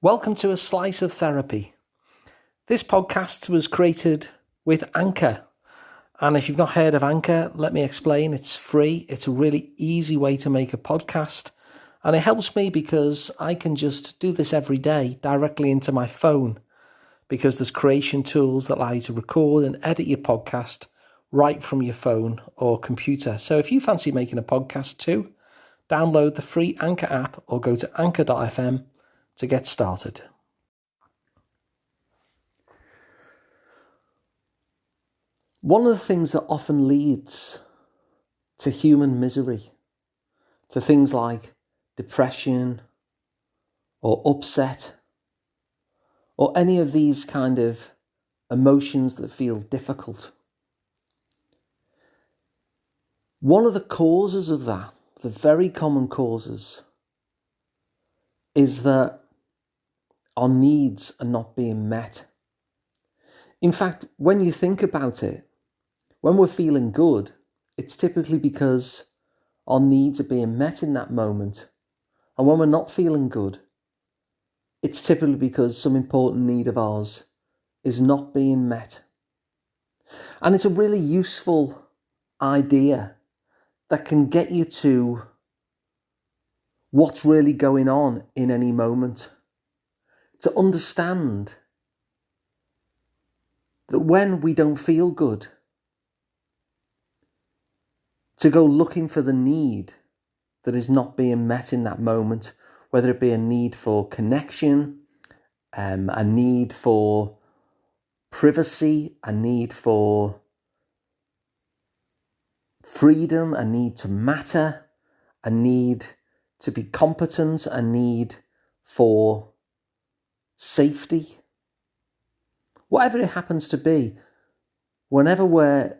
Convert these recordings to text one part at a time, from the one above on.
Welcome to A Slice of Therapy. This podcast was created with Anchor. And if you've not heard of Anchor, let me explain. It's free. It's a really easy way to make a podcast. And it helps me because I can just do this every day directly into my phone, because there's creation tools that allow you to record and edit your podcast right from your phone or computer. So if you fancy making a podcast too, download the free Anchor app or go to anchor.fm to get started. One of the things that often leads to human misery, to things like depression or upset, or any of these kind of emotions that feel difficult, one of the causes of that, the very common causes, is that our needs are not being met. In fact, when you think about it, when we're feeling good, it's typically because our needs are being met in that moment. And when we're not feeling good, it's typically because some important need of ours is not being met. And it's a really useful idea that can get you to what's really going on in any moment. To understand that when we don't feel good, to go looking for the need that is not being met in that moment, whether it be a need for connection, a need for privacy, a need for freedom, a need to matter, a need to be competent, a need for safety. Whatever it happens to be, whenever we're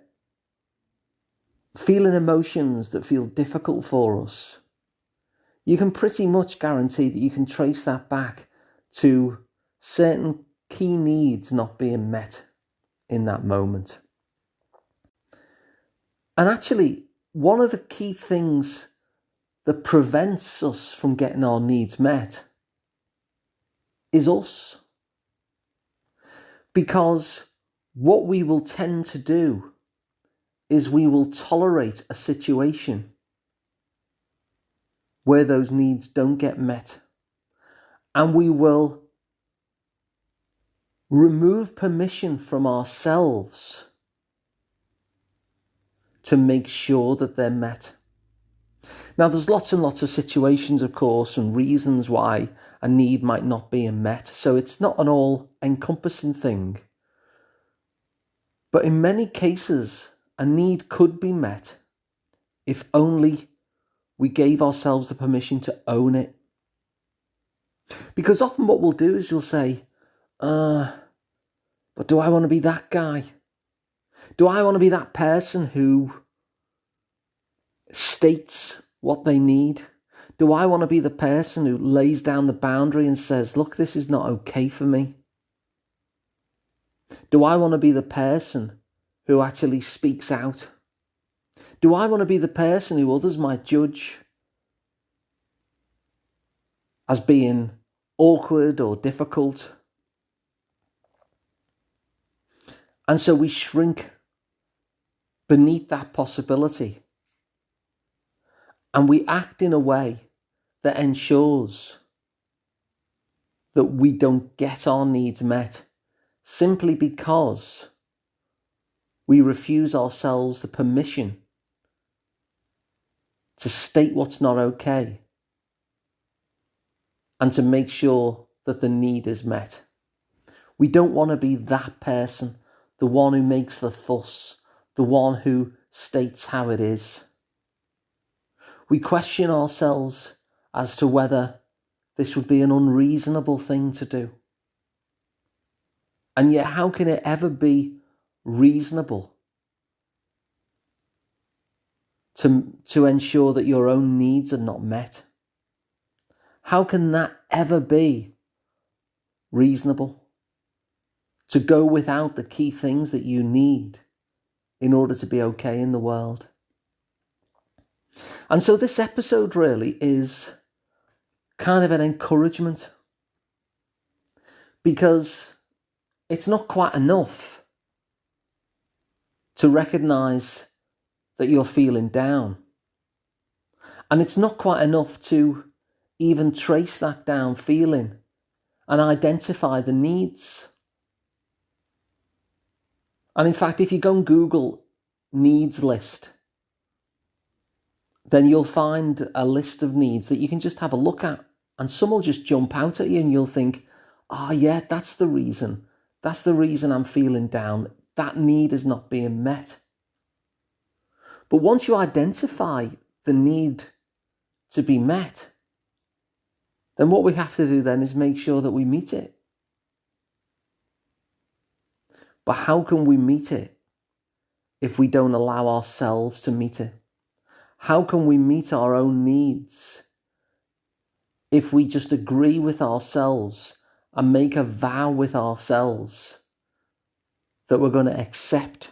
feeling emotions that feel difficult for us, you can pretty much guarantee that you can trace that back to certain key needs not being met in that moment. And actually, one of the key things that prevents us from getting our needs met is us. Because what we will tend to do is we will tolerate a situation where those needs don't get met. And we will remove permission from ourselves to make sure that they're met. Now, there's lots and lots of situations, of course, and reasons why a need might not be met. So it's not an all-encompassing thing. But in many cases, a need could be met if only we gave ourselves the permission to own it. Because often what we'll do is you'll say, but do I want to be that guy? Do I want to be that person who states what they need? Do I want to be the person who lays down the boundary and says, look, this is not okay for me? Do I want to be the person who actually speaks out? Do I want to be the person who others might judge as being awkward or difficult? And so we shrink beneath that possibility. And we act in a way that ensures that we don't get our needs met, simply because we refuse ourselves the permission to state what's not okay and to make sure that the need is met. We don't want to be that person, the one who makes the fuss, the one who states how it is. We question ourselves as to whether this would be an unreasonable thing to do. And yet, how can it ever be reasonable to ensure that your own needs are not met? How can that ever be reasonable? To go without the key things that you need in order to be okay in the world? And so this episode really is kind of an encouragement Because it's not quite enough to recognize that you're feeling down. And it's not quite enough to even trace that down feeling and identify the needs. And in fact, if you go and Google needs list, then you'll find a list of needs that you can just have a look at. And some will just jump out at you and you'll think, yeah, that's the reason. That's the reason I'm feeling down. That need is not being met. But once you identify the need to be met, then what we have to do then is make sure that we meet it. But how can we meet it if we don't allow ourselves to meet it? How can we meet our own needs if we just agree with ourselves and make a vow with ourselves that we're going to accept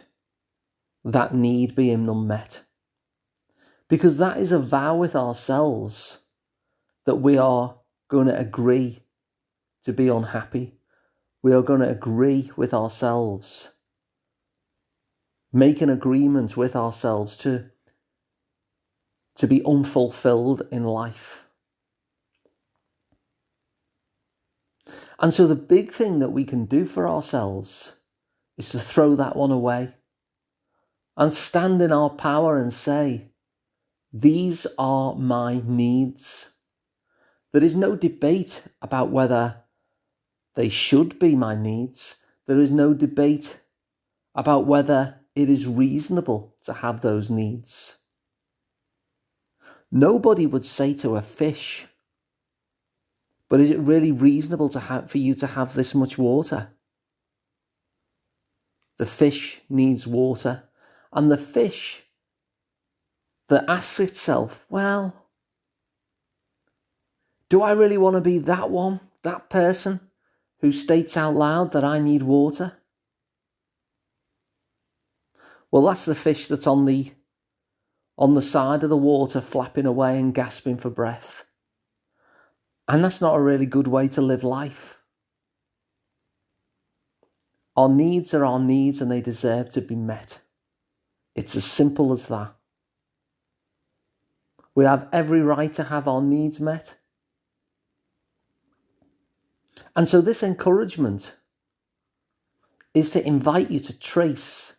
that need being unmet? Because that is a vow with ourselves that we are going to agree to be unhappy. We are going to agree with ourselves, make an agreement with ourselves to be unfulfilled in life. And so the big thing that we can do for ourselves is to throw that one away and stand in our power and say, these are my needs. There is no debate about whether they should be my needs. There is no debate about whether it is reasonable to have those needs. Nobody would say to a fish, but is it really reasonable for you to have this much water? The fish needs water, and the fish that asks itself, well, do I really want to be that one, that person who states out loud that I need water? Well, that's the fish that's on the side of the water, flapping away and gasping for breath. And that's not a really good way to live life. Our needs are our needs and they deserve to be met. It's as simple as that. We have every right to have our needs met. And so this encouragement is to invite you to trace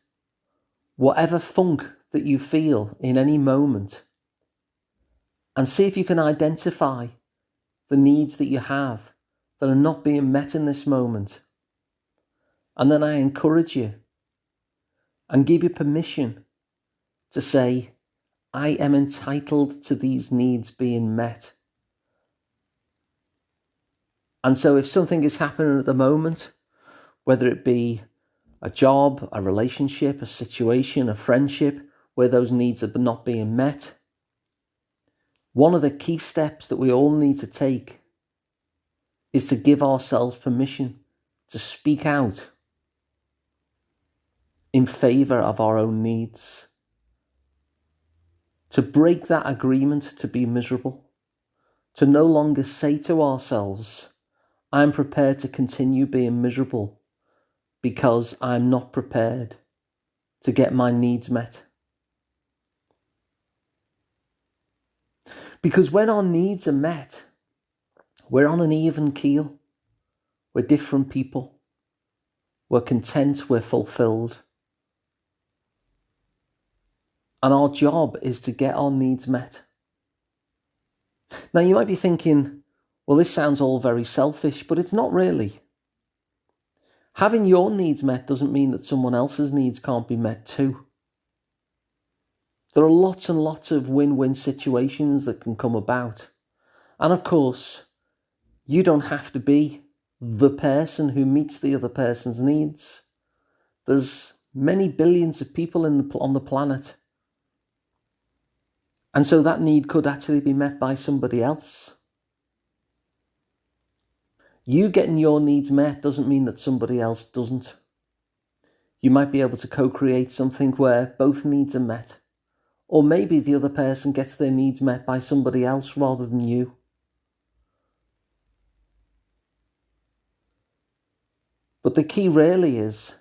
whatever funk that you feel in any moment and see if you can identify the needs that you have that are not being met in this moment. And then I encourage you and give you permission to say, I am entitled to these needs being met. And so if something is happening at the moment, whether it be a job, a relationship, a situation, a friendship, where those needs are not being met, one of the key steps that we all need to take is to give ourselves permission to speak out in favour of our own needs, to break that agreement to be miserable, to no longer say to ourselves, I'm prepared to continue being miserable because I'm not prepared to get my needs met. Because when our needs are met, we're on an even keel. We're different people. We're content, we're fulfilled. And our job is to get our needs met. Now you might be thinking, well, this sounds all very selfish, but it's not really. Having your needs met doesn't mean that someone else's needs can't be met too. There are lots and lots of win-win situations that can come about. And of course, you don't have to be the person who meets the other person's needs. There's many billions of people on the planet. And so that need could actually be met by somebody else. You getting your needs met doesn't mean that somebody else doesn't. You might be able to co-create something where both needs are met. Or maybe the other person gets their needs met by somebody else rather than you. But the key really is,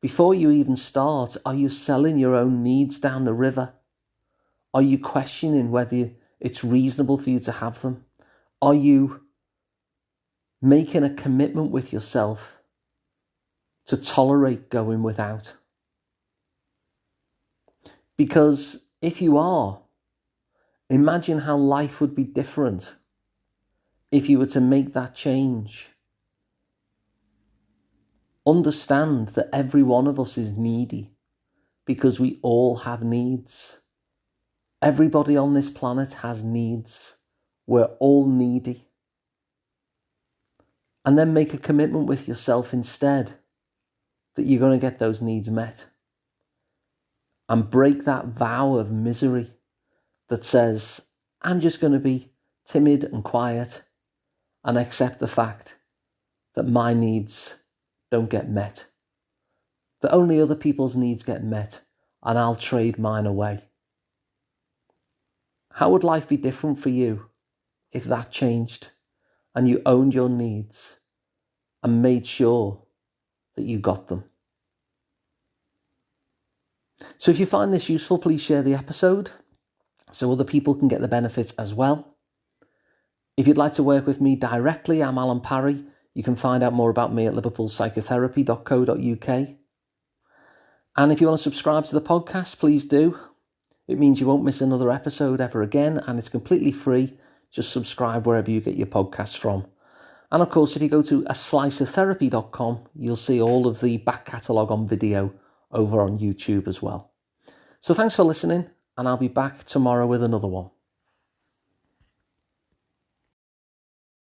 before you even start, are you selling your own needs down the river? Are you questioning whether it's reasonable for you to have them? Are you making a commitment with yourself to tolerate going without? Because if you are, imagine how life would be different if you were to make that change. Understand that every one of us is needy because we all have needs. Everybody on this planet has needs. We're all needy. And then make a commitment with yourself instead that you're going to get those needs met. And break that vow of misery that says, I'm just going to be timid and quiet and accept the fact that my needs don't get met. That only other people's needs get met and I'll trade mine away. How would life be different for you if that changed and you owned your needs and made sure that you got them? So if you find this useful, please share the episode so other people can get the benefits as well. If you'd like to work with me directly, I'm Alun Parry. You can find out more about me at liverpoolpsychotherapy.co.uk. And if you want to subscribe to the podcast, please do. It means you won't miss another episode ever again, and it's completely free. Just subscribe wherever you get your podcasts from. And of course, if you go to asliceoftherapy.com, you'll see all of the back catalogue on video over on YouTube as well. So thanks for listening, and I'll be back tomorrow with another one.